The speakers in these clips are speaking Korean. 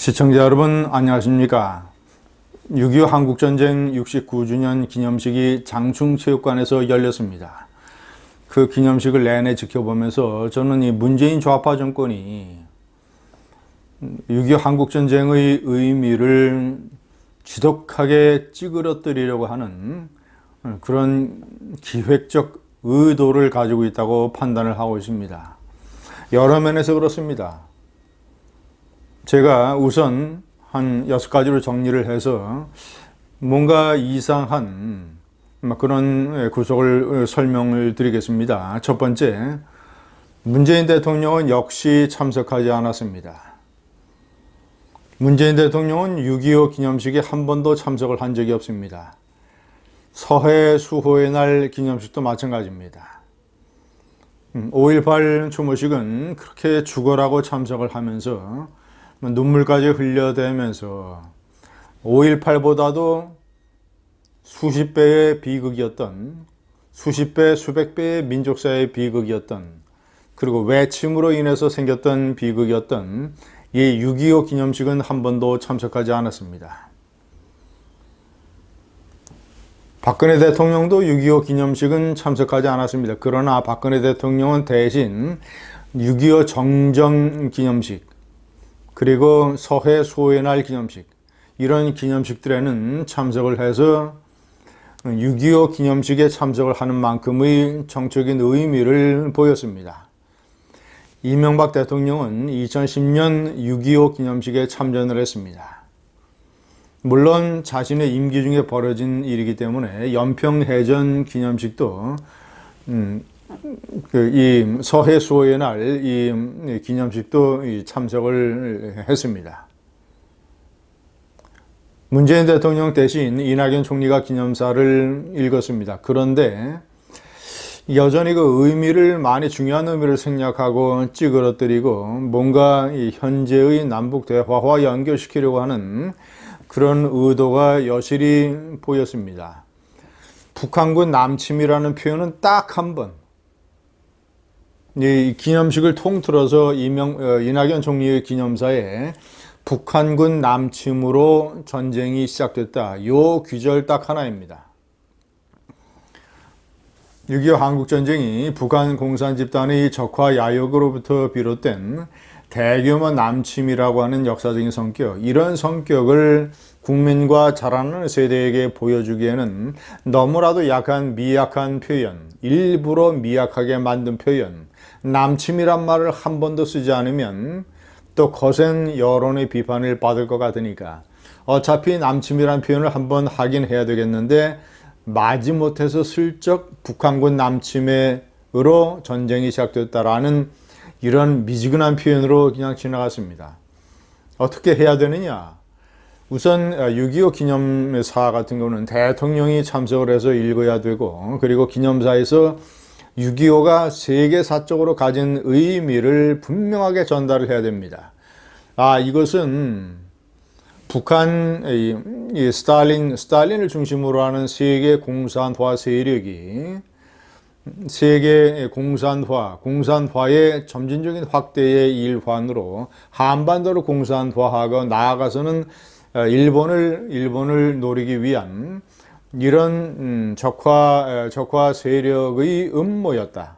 시청자 여러분 안녕하십니까? 6.25 한국전쟁 69주년 기념식이 장충체육관에서 열렸습니다. 그 기념식을 내내 지켜보면서 저는 이 문재인 좌파 정권이 6.25 한국전쟁의 의미를 지독하게 찌그러뜨리려고 하는 그런 기획적 의도를 가지고 있다고 판단을 하고 있습니다. 여러 면에서 그렇습니다. 제가 우선 한 6가지로 정리를 해서 뭔가 이상한 그런 구속을 설명을 드리겠습니다. 첫 번째, 문재인 대통령은 역시 참석하지 않았습니다. 문재인 대통령은 6.25 기념식에 한 번도 참석을 한 적이 없습니다. 서해 수호의 날 기념식도 마찬가지입니다. 5.18 추모식은 그렇게 죽어라고 참석을 하면서 눈물까지 흘려대면서 5.18보다도 수십 배의 비극이었던, 수십 배, 수백 배의 민족사의 비극이었던, 그리고 외침으로 인해서 생겼던 비극이었던 이 6.25 기념식은 한 번도 참석하지 않았습니다. 박근혜 대통령도 6.25 기념식은 참석하지 않았습니다. 그러나 박근혜 대통령은 대신 6.25 정정 기념식, 그리고 서해 수호의 날 기념식, 이런 기념식들에는 참석을 해서 6.25 기념식에 참석을 하는 만큼의 정적인 의미를 보였습니다. 이명박 대통령은 2010년 6.25 기념식에 참전을 했습니다. 물론 자신의 임기 중에 벌어진 일이기 때문에 연평해전 기념식도 이 서해 수호의 날 이 기념식도 참석을 했습니다. 문재인 대통령 대신 이낙연 총리가 기념사를 읽었습니다. 그런데 여전히 그 의미를 많이 중요한 의미를 생략하고 찌그러뜨리고 뭔가 이 현재의 남북 대화와 연결시키려고 하는 그런 의도가 여실히 보였습니다. 북한군 남침이라는 표현은 딱 한 번, 이 기념식을 통틀어서 이낙연 총리의 기념사에 북한군 남침으로 전쟁이 시작됐다. 요 귀절 딱 하나입니다. 6.25 한국전쟁이 북한 공산 집단의 적화 야욕으로부터 비롯된 대규모 남침이라고 하는 역사적인 성격, 이런 성격을 국민과 자라는 세대에게 보여주기에는 너무나도 약한 미약한 표현, 일부러 미약하게 만든 표현, 남침이란 말을 한 번도 쓰지 않으면 또 거센 여론의 비판을 받을 것 같으니까 어차피 남침이란 표현을 한번 하긴 해야 되겠는데 마지못해서 슬쩍 북한군 남침으로 전쟁이 시작됐다라는 이런 미지근한 표현으로 그냥 지나갔습니다. 어떻게 해야 되느냐? 우선 6.25 기념사 같은 경우는 대통령이 참석을 해서 읽어야 되고, 그리고 기념사에서 6.25가 세계사적으로 가진 의미를 분명하게 전달을 해야 됩니다. 이것은 북한 이 스탈린을 중심으로 하는 세계 공산화 세력이 세계 공산화의 점진적인 확대의 일환으로 한반도를 공산화하고 나아가서는 일본을 노리기 위한 이런 적화 세력의 음모였다.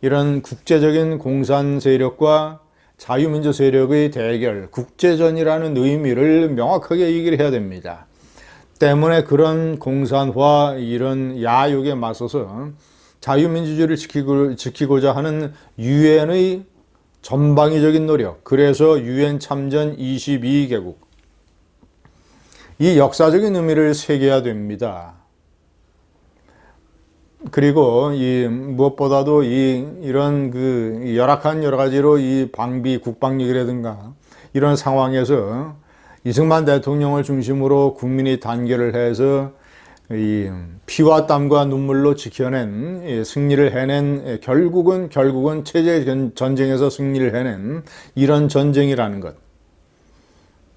이런 국제적인 공산 세력과 자유민주 세력의 대결, 국제전이라는 의미를 명확하게 얘기를 해야 됩니다. 때문에 그런 공산화 이런 야욕에 맞서서 자유민주주의를 지키고자 하는 유엔의 전방위적인 노력, 그래서 유엔 참전 22개국, 이 역사적인 의미를 새겨야 됩니다. 그리고 무엇보다도 이런 그 열악한 여러 가지로 이 국방력이라든가 이런 상황에서 이승만 대통령을 중심으로 국민이 단결을 해서 이 피와 땀과 눈물로 지켜낸 승리를 해낸 결국은 체제 전쟁에서 승리를 해낸 이런 전쟁이라는 것,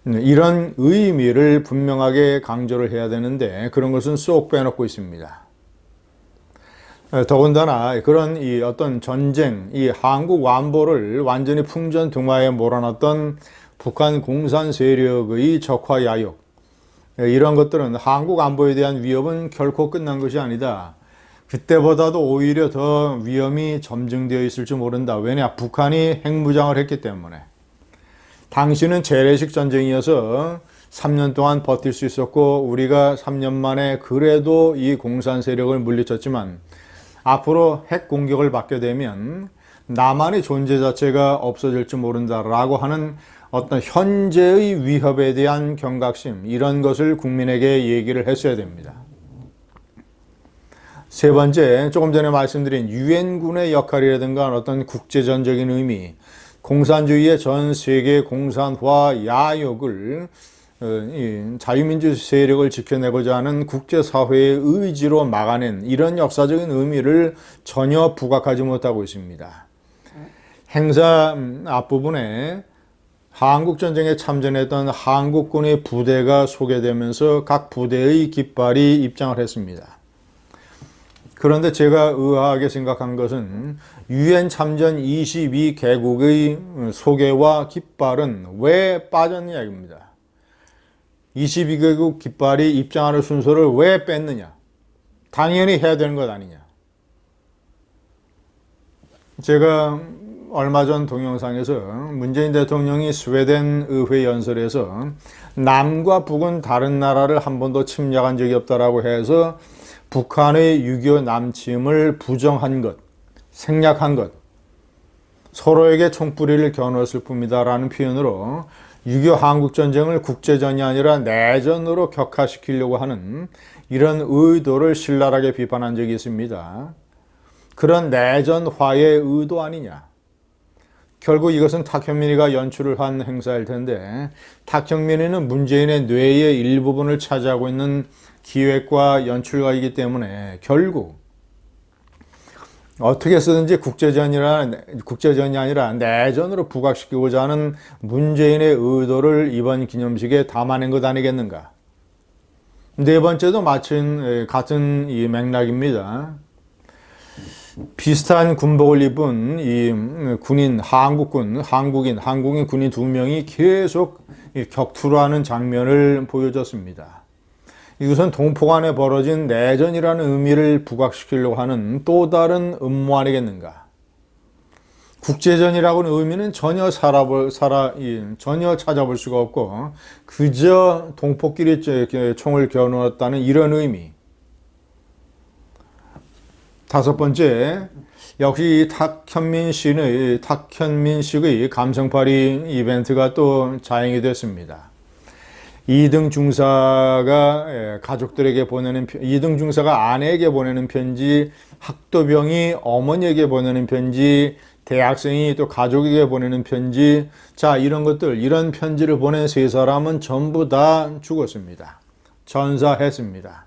이런 의미를 분명하게 강조를 해야 되는데 그런 것은 쏙 빼놓고 있습니다. 더군다나 그런 어떤 전쟁, 이 한국 완보를 완전히 풍전등화에 몰아넣었던 북한 공산 세력의 적화 야욕, 이런 것들은 한국 안보에 대한 위협은 결코 끝난 것이 아니다. 그때보다도 오히려 더 위험이 점증되어 있을지 모른다. 왜냐? 북한이 핵무장을 했기 때문에. 당시는 재래식 전쟁이어서 3년 동안 버틸 수 있었고 우리가 3년 만에 그래도 이 공산 세력을 물리쳤지만 앞으로 핵 공격을 받게 되면 나만의 존재 자체가 없어질지 모른다라고 하는 어떤 현재의 위협에 대한 경각심, 이런 것을 국민에게 얘기를 했어야 됩니다. 세 번째, 조금 전에 말씀드린 유엔군의 역할이라든가 어떤 국제전적인 의미, 공산주의의 전 세계 공산화 야욕을 자유민주 세력을 지켜내고자 하는 국제사회의 의지로 막아낸 이런 역사적인 의미를 전혀 부각하지 못하고 있습니다. 행사 앞부분에 한국전쟁에 참전했던 한국군의 부대가 소개되면서 각 부대의 깃발이 입장을 했습니다. 그런데 제가 의아하게 생각한 것은 유엔 참전 22개국의 소개와 깃발은 왜 빠졌느냐입니다. 22개국 깃발이 입장하는 순서를 왜 뺐느냐? 당연히 해야 되는 것 아니냐? 제가 얼마 전 동영상에서 문재인 대통령이 스웨덴 의회 연설에서 남과 북은 다른 나라를 한 번도 침략한 적이 없다라고 해서 북한의 6.25 남침을 부정한 것, 생략한 것, 서로에게 총뿌리를 겨누었을 뿐이다라는 표현으로 6.25 한국전쟁을 국제전이 아니라 내전으로 격화시키려고 하는 이런 의도를 신랄하게 비판한 적이 있습니다. 그런 내전화의 의도 아니냐? 결국 이것은 탁현민이가 연출을 한 행사일 텐데 탁현민이는 문재인의 뇌의 일부분을 차지하고 있는 기획과 연출가이기 때문에 결국 어떻게 쓰든지 국제전이 아니라 내전으로 부각시키고자 하는 문재인의 의도를 이번 기념식에 담아낸 것 아니겠는가. 네 번째도 마침 같은 이 맥락입니다. 비슷한 군복을 입은 이 군인, 한국인 군인 2명이 계속 격투하는 장면을 보여줬습니다. 이것은 동포간에 벌어진 내전이라는 의미를 부각시키려고 하는 또 다른 음모 아니겠는가. 국제전이라고는 의미는 전혀 전혀 찾아볼 수가 없고 그저 동포끼리 총을 겨누었다는 이런 의미. 다섯 번째, 역시 탁현민식의 감성팔이 이벤트가 또 자행이 됐습니다. 2등 중사가 가족들에게 보내는 2등 중사가 아내에게 보내는 편지, 학도병이 어머니에게 보내는 편지, 대학생이 또 가족에게 보내는 편지, 자 이런 것들, 이런 편지를 보낸 세 사람은 전부 다 죽었습니다. 전사했습니다.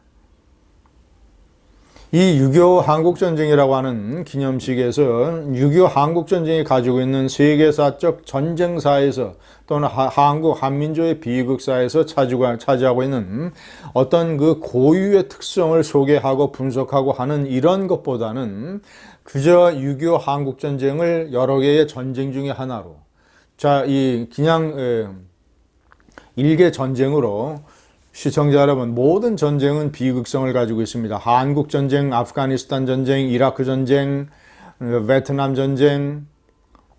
이 6.25 한국전쟁이라고 하는 기념식에서 6.25 한국전쟁이 가지고 있는 세계사적 전쟁사에서 또는 한국 한민족의 비극사에서 차지하고 있는 어떤 그 고유의 특성을 소개하고 분석하고 하는 이런 것보다는 그저 6.25 한국전쟁을 여러 개의 전쟁 중에 하나로 그냥 일개 전쟁으로 시청자 여러분, 모든 전쟁은 비극성을 가지고 있습니다. 한국 전쟁, 아프가니스탄 전쟁, 이라크 전쟁, 베트남 전쟁,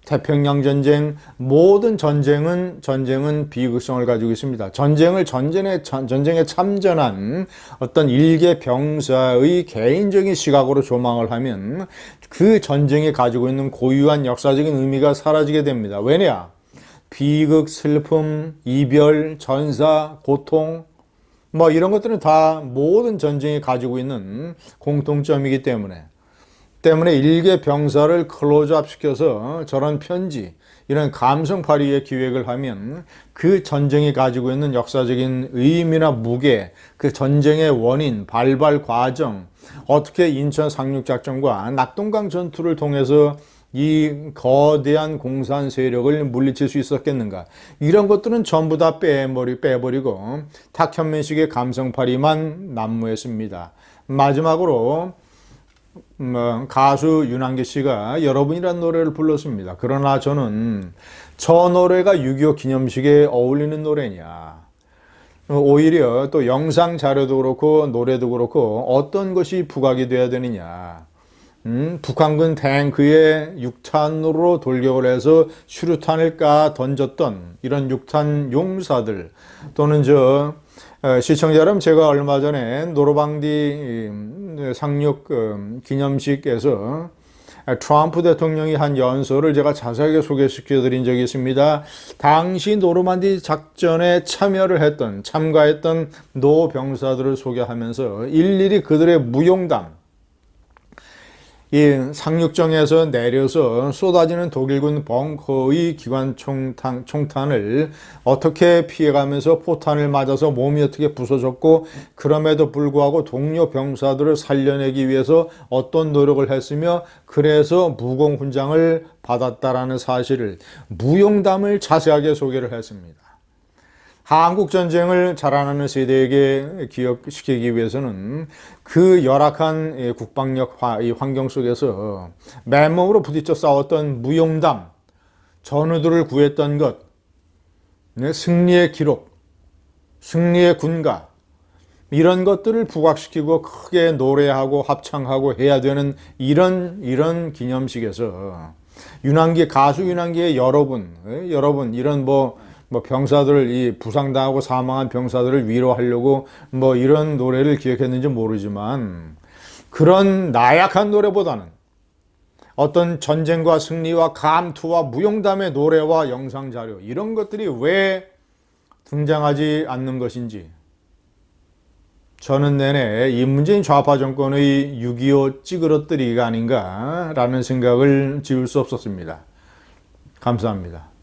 태평양 전쟁, 모든 전쟁은 비극성을 가지고 있습니다. 전쟁에 참전한 어떤 일개 병사의 개인적인 시각으로 조망을 하면 그 전쟁이 가지고 있는 고유한 역사적인 의미가 사라지게 됩니다. 왜냐? 비극, 슬픔, 이별, 전사, 고통, 이런 것들은 다 모든 전쟁이 가지고 있는 공통점이기 때문에 일개 병사를 클로즈업 시켜서 저런 편지, 이런 감성팔이의 기획을 하면 그 전쟁이 가지고 있는 역사적인 의미나 무게, 그 전쟁의 원인, 발발 과정, 어떻게 인천 상륙작전과 낙동강 전투를 통해서 이 거대한 공산 세력을 물리칠 수 있었겠는가. 이런 것들은 전부 다 빼버리고 탁현민식의 감성팔이만 난무했습니다. 마지막으로 가수 윤한기 씨가 여러분이란 노래를 불렀습니다. 그러나 저는 저 노래가 6.25 기념식에 어울리는 노래냐. 오히려 또 영상 자료도 그렇고 노래도 그렇고 어떤 것이 부각이 돼야 되느냐. 북한군 탱크에 육탄으로 돌격을 해서 수류탄을 까 던졌던 이런 육탄 용사들 또는 시청자 여러분, 제가 얼마 전에 노르망디 상륙 기념식에서 트럼프 대통령이 한 연설을 제가 자세하게 소개시켜 드린 적이 있습니다. 당시 노르만디 작전에 참가했던 노 병사들을 소개하면서 일일이 그들의 무용담, 이 상륙정에서 내려서 쏟아지는 독일군 벙커의 기관 총탄을 어떻게 피해가면서 포탄을 맞아서 몸이 어떻게 부서졌고, 그럼에도 불구하고 동료 병사들을 살려내기 위해서 어떤 노력을 했으며 그래서 무공훈장을 받았다라는 사실을, 무용담을 자세하게 소개를 했습니다. 한국전쟁을 잘 아는 세대에게 기억시키기 위해서는 그 열악한 국방력 환경 속에서 맨몸으로 부딪혀 싸웠던 무용담, 전우들을 구했던 것, 승리의 기록, 승리의 군가, 이런 것들을 부각시키고 크게 노래하고 합창하고 해야 되는 이런 기념식에서 가수 윤한기의 여러분 이런 병사들을, 이 부상당하고 사망한 병사들을 위로하려고 이런 노래를 기획했는지 모르지만, 그런 나약한 노래보다는 어떤 전쟁과 승리와 감투와 무용담의 노래와 영상 자료, 이런 것들이 왜 등장하지 않는 것인지, 저는 내내 이 문재인 좌파 정권의 6.25 찌그러뜨리기가 아닌가라는 생각을 지울 수 없었습니다. 감사합니다.